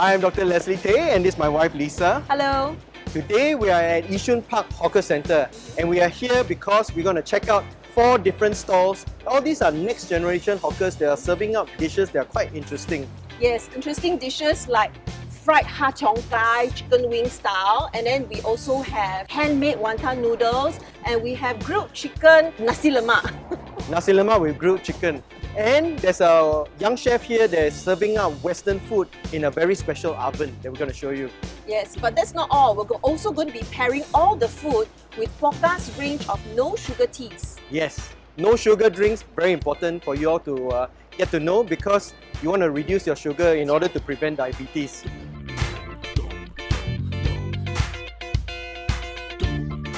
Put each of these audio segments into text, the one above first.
I am Dr. Leslie Tay and this is my wife Lisa. Hello. Today we are at Yishun Park Hawker Centre and we are here because we're going to check out 4 different stalls. All these are next generation hawkers that are serving up dishes that are quite interesting. Yes, interesting dishes like fried ha cheong gai, chicken wing style, and then we also have handmade wonton noodles, and we have grilled chicken nasi lemak. Nasi lemak with grilled chicken. And there's a young chef here that is serving up Western food in a very special oven that we're going to show you. Yes, but that's not all. We're also going to be pairing all the food with Pokka's range of no sugar teas. Yes, no sugar drinks, very important for you all to get to know because you want to reduce your sugar in order to prevent diabetes.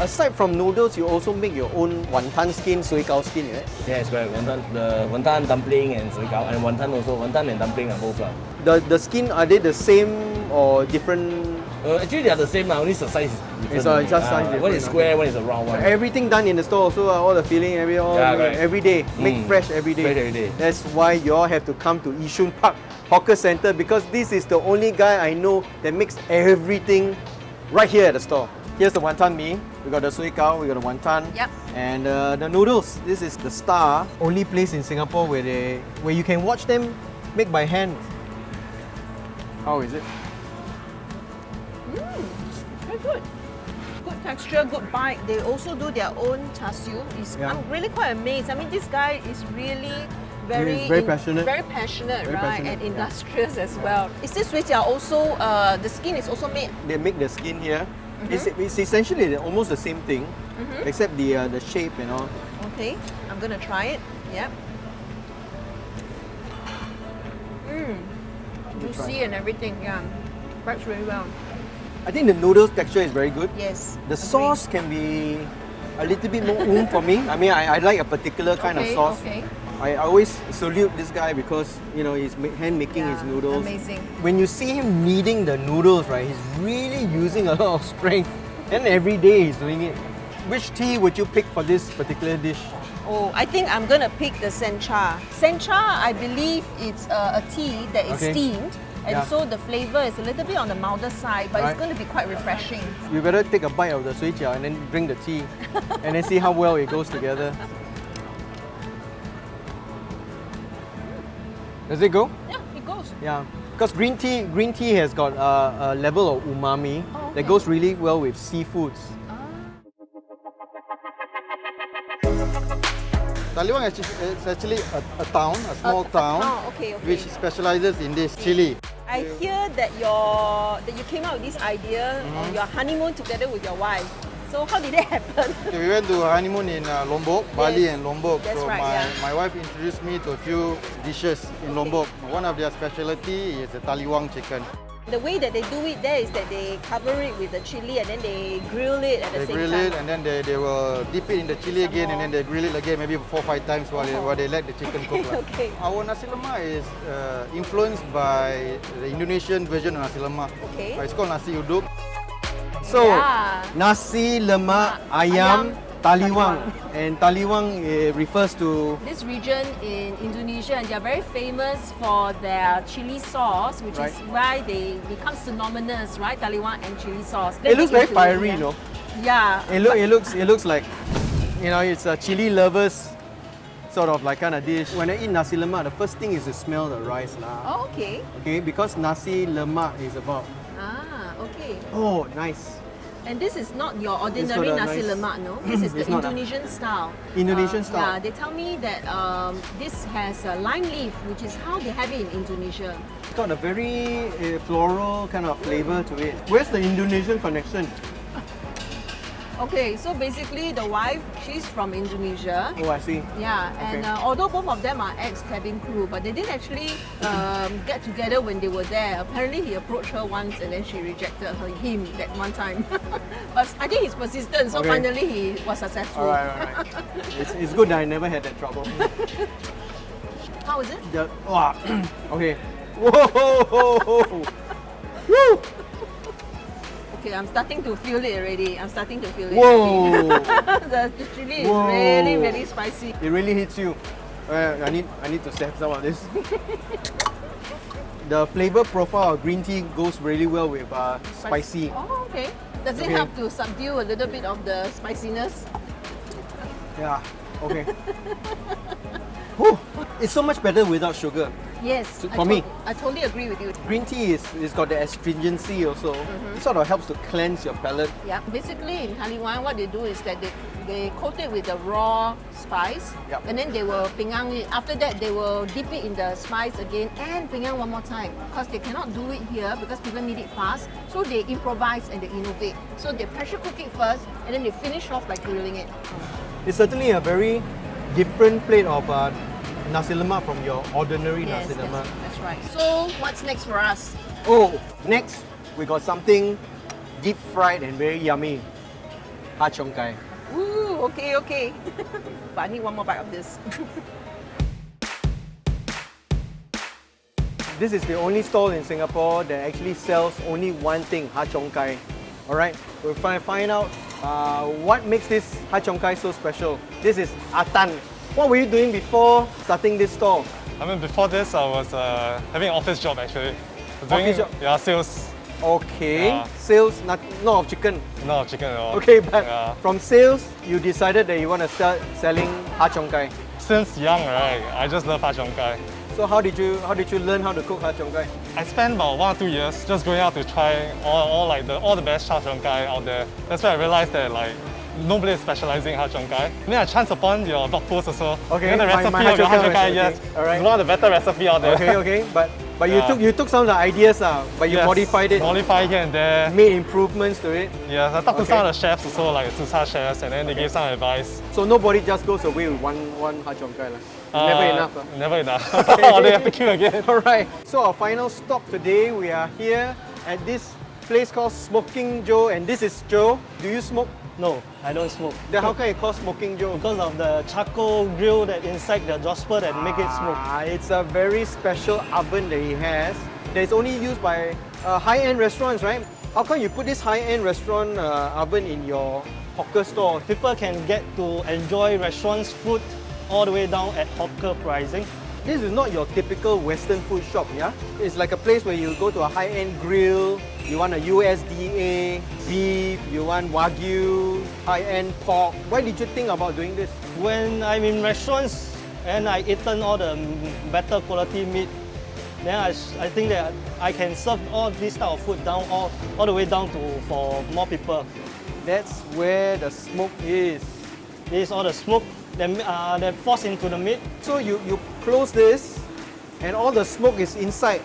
Aside from noodles, you also make your own wonton skin, sui gao skin, right? Yes, correct. The wonton dumpling and sui gao, and wonton also. Wonton and dumpling are both. The skin, are they the same or different? Actually, they are the same, only the size is different. It's just size different. One is square, one is a round one. Everything done in the store also, all the filling, every day. Make fresh every day. Fresh every day. That's why you all have to come to Yishun Park Hawker Centre because this is the only guy I know that makes everything right here at the store. Here's the wonton mee. We got the sui gao, we got the wonton. Yep. And the noodles. This is the Star, only place in Singapore where you can watch them make by hand. How is it? Very good. Good texture, good bite. They also do their own char siu. I'm really quite amazed. I mean, this guy is really Very passionate. Very passionate, Very right? passionate, And industrious as well. Is this which are also the skin is also made? They make the skin here. It's essentially almost the same thing, except the shape and all. Okay, I'm gonna try it. Yep. Juicy and everything. Yeah, works really well. I think the noodles texture is very good. Yes. The agree. sauce can be a little bit more for me. I mean, I like a particular kind of sauce. Okay. I always salute this guy because he's hand making his noodles. Amazing. When you see him kneading the noodles, right, he's really using a lot of strength, and every day he's doing it. Which tea would you pick for this particular dish? Oh, I think I'm gonna pick the sencha. Sencha, I believe it's a tea that is steamed, and so the flavor is a little bit on the milder side, but it's going to be quite refreshing. You better take a bite of the sui jiao and then drink the tea, and then see how well it goes together. Does it go? Yeah, it goes. Yeah, because green tea has got a level of umami that goes really well with seafoods. Taliwang is actually a town, a small town, Okay. which specializes in this chili. I hear that you came up with this idea on your honeymoon together with your wife. So how did it happen? Okay, we went to a honeymoon in Lombok, Bali and Lombok. That's so right, my wife introduced me to a few dishes in Lombok. One of their specialty is the taliwang chicken. The way that they do it there is that they cover it with the chili and then they grill it at the They same grill time. it and then they will dip it in the chili again and then they grill it again maybe 4 or 5 times while they let the chicken cook. Okay. Our nasi lemak is influenced by the Indonesian version of nasi lemak. Okay. It's called nasi uduk. So, Yeah. nasi lemak ayam taliwang. And taliwang refers to... This region in Indonesia, and they are very famous for their chili sauce, which is why they become synonymous, right? Taliwang and chili sauce. It looks very fiery, you know. Yeah. It looks like, it's a chili lovers sort of like kind of dish. When I eat nasi lemak, the first thing is to smell the rice lah. Oh, okay. Okay, because nasi lemak is about... Okay. Oh, nice. And this is not your ordinary got a nasi nice- lemak, no? This is the It's not Indonesian style. Indonesian style. Yeah, they tell me that this has a lime leaf, which is how they have it in Indonesia. It's got a very floral kind of flavor to it. Where's the Indonesian connection? Okay, so basically the wife, she's from Indonesia. Oh, I see. Yeah, and although both of them are ex-cabin crew, but they didn't actually get together when they were there. Apparently, he approached her once and then she rejected him that one time. But I think he's persistent, so finally he was successful. All right. It's good that I never had that trouble. How is it? Okay. Whoa! Woo! Okay, I'm starting to feel it already. Whoa! The chili is Whoa. really, really spicy. It really hits you. I need to save some of this. the flavor profile of green tea goes really well with spicy. Oh, okay. Does it Okay. help to subdue a little bit of the spiciness? Yeah, okay. Whew, it's so much better without sugar. Yes. For me. I totally agree with you. Green tea is got the astringency also. It sort of helps to cleanse your palate. Yeah. Basically, in Taliwan, what they do is that they coat it with the raw spice, Yep. and then they will pingang it. After that, they will dip it in the spice again and pingang one more time because they cannot do it here because people need it fast. So they improvise and they innovate. So they pressure cook it first, and then they finish off by grilling it. It's certainly a very different plate of nasi lemak from your ordinary Yes, nasi lemak. that's right. So what's next for us? Oh, next we got something deep fried and very yummy. Ha Cheong Gai. Ooh, okay, okay. But I need one more bite of this. This is the only stall in Singapore that actually sells only one thing, Ha Cheong Gai. Alright, we'll find out what makes this Ha Cheong Gai so special. This is Atan. What were you doing before starting this stall? I mean, before this, I was having an office job actually. Office job? Yeah, sales. Okay, Yeah. sales, not of chicken. No chicken at all. Okay, but Yeah. from sales, you decided that you want to start selling Ha Cheong Gai. Since young, right, I just love Ha Cheong Gai. So how did you learn how to cook Ha Cheong Gai? I spent about 1 or 2 years just going out to try all the best Ha Cheong Gai out there. That's why I realized that nobody is specializing in Ha Cheong Gai. Then I chanced upon your blog post also. Okay, Then the my recipe Ha of your Cheong Ha Gai Cheong Gai, recipe, yes. okay, alright. It's one of the better recipe out there. Okay, okay, but you Yeah. took some of the ideas, but you Yes, modified it, Modify here and there. made improvements to it. Yes, I talked to Okay. some of the chefs also, like Susa chefs, and then they gave some advice. So nobody just goes away with one Ha Cheong Gai. Never enough. Never enough. Or they have to queue again. Alright, so our final stop today, we are here at this place called Smoking Joe, and this is Joe. Do you smoke? No, I don't smoke. Then how can you call Smoking Joe? Because of the charcoal grill that inside the Josper that make it smoke. It's a very special oven that he has. That's only used by high-end restaurants, right? How come you put this high-end restaurant oven in your hawker store? People can get to enjoy restaurants' food all the way down at hawker pricing. This is not your typical Western food shop, yeah? It's like a place where you go to a high-end grill, you want a USDA beef, you want Wagyu, high-end pork. Why did you think about doing this? When I'm in restaurants and I eaten all the better quality meat, then I think that I can serve all this type of food down all the way down to for more people. That's where the smoke is. This is all the smoke that falls into the meat, So you close this and all the smoke is inside.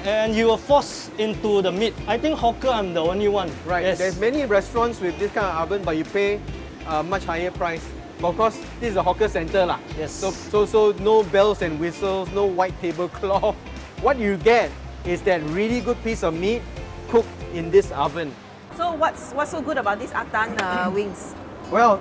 and you will force into the meat. I think hawker I'm the only one. Right, Yes. there's many restaurants with this kind of oven, but you pay a much higher price. But of course, this is a hawker center lah. Yes. So no bells and whistles, no white tablecloth. What you get is that really good piece of meat cooked in this oven. So what's so good about these Atan wings? Well,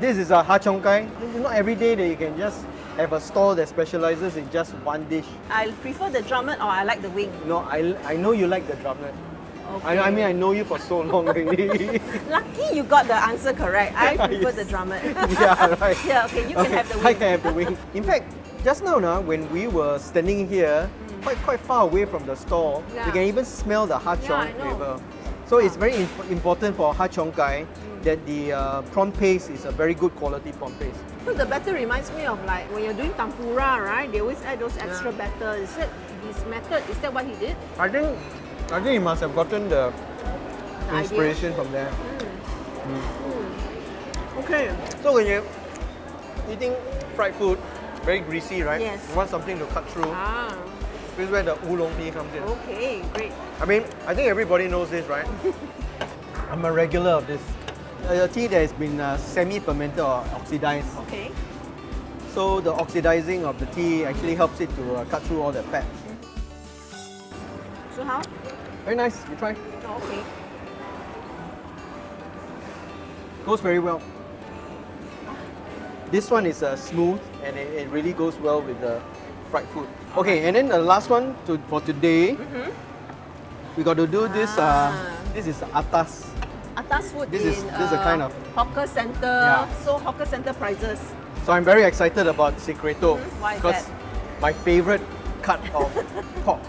this is a Ha Cheong Gai. It's not every day that you can just have a stall that specializes in just one dish. I prefer the drumlet or I like the wing. No, I know you like the drumlet. I mean, I know you for so long already. Lucky you got the answer correct. I prefer Yes. the drumlet. Yeah, right. Yeah, okay, you can have the I wing. can have the wing. In fact, just now, when we were standing here, quite far away from the store, Yeah. you can even smell the Ha Yeah, Cheong I know. flavor. So it's very important for Ha Cheong Gai that the prawn paste is a very good quality prawn paste. So the batter reminds me of like when you're doing tempura, right? They always add those extra batter. Is that his method? Is that what he did? I think he must have gotten the idea. inspiration from there. Okay. So when you're eating fried food, very greasy, right? Yes. You want something to cut through. Ah, This is where the oolong tea comes in. okay, great. I mean, I think everybody knows this, right? I'm a regular of this. A tea that has been semi-fermented or oxidized. Okay. So the oxidizing of the tea actually helps it to cut through all the fat. So how? Very nice, you try. Oh, okay. Goes very well. This one is smooth and it really goes well with the fried food. Okay, and then the last one for today, we got to do this. This is atas. Atas food This is a kind of- hawker center. Yeah. So hawker center prices. So I'm very excited about Secreto Why is because that? my favorite cut of pork.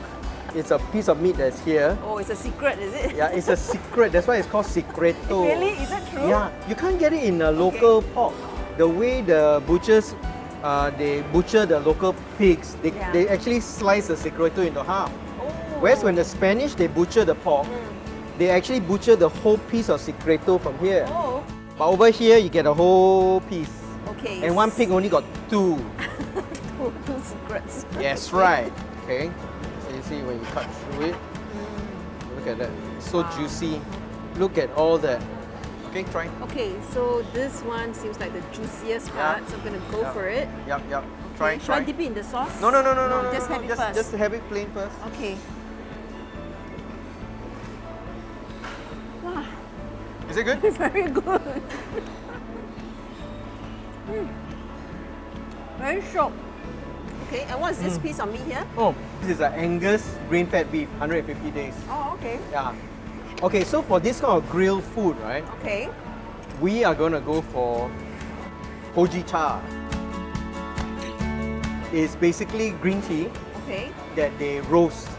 It's a piece of meat that's here. Oh, it's a secret, is it? Yeah, it's a secret. That's why it's called secreto. Really? Is it true? Yeah, you can't get it in a local pork. The way the butchers, they butcher the local pigs, Yeah. they actually slice the secreto into half. Oh. Whereas when the Spanish, they butcher the pork, they actually butcher the whole piece of secreto from here. Oh, But over here, you get a whole piece. okay. And one pig only got two. two secrets. Yes, right. Okay. So you see when you cut through it, look at that. So juicy. Look at all that. Okay, try. Okay, so this one seems like the juiciest part, so I'm gonna go Yeah. for it. Yep, yep. Try, Should I try. dip it in the sauce? No, Just have it first. Just have it plain first. Okay. Wow, Is it good? very good. Very sharp. Okay, and what's this piece of meat here? Oh, this is an Angus grain-fed beef, 150 days. Oh, okay. Yeah. Okay, so for this kind of grilled food, right, Okay. we are gonna go for hoji cha. It's basically green tea Okay. that they roast.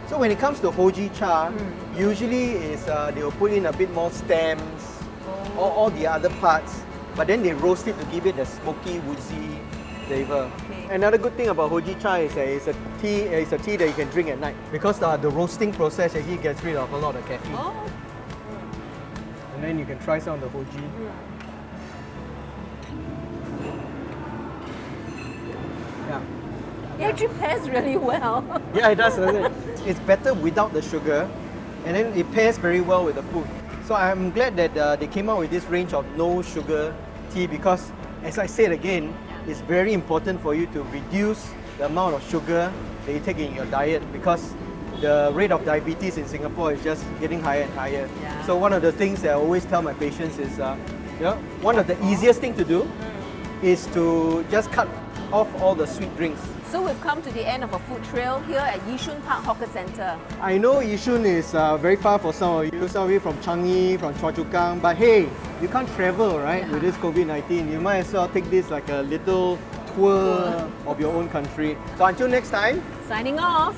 So when it comes to hoji cha, usually is they will put in a bit more stems, all the other parts, but then they roast it to give it the smoky, woodsy flavor. Okay. Another good thing about hoji cha is that it's a tea that you can drink at night because the roasting process actually gets rid of a lot of caffeine. Oh, And then you can try some of the hoji. Yeah. it actually pairs really well. Yeah, it does, doesn't it? It's better without the sugar, and then it pairs very well with the food. So I'm glad that they came out with this range of no sugar tea because, as I said again, it's very important for you to reduce the amount of sugar that you take in your diet because the rate of diabetes in Singapore is just getting higher and higher. Yeah. So one of the things that I always tell my patients is, one of the easiest thing to do is to just cut off all the sweet drinks. So we've come to the end of a food trail here at Yishun Park Hawker Centre. I know Yishun is very far for some of you from Changi, from Choa Chu Kang, but hey, you can't travel, right, with this COVID-19. You might as well take this like a little tour of your own country. So until next time, Signing off.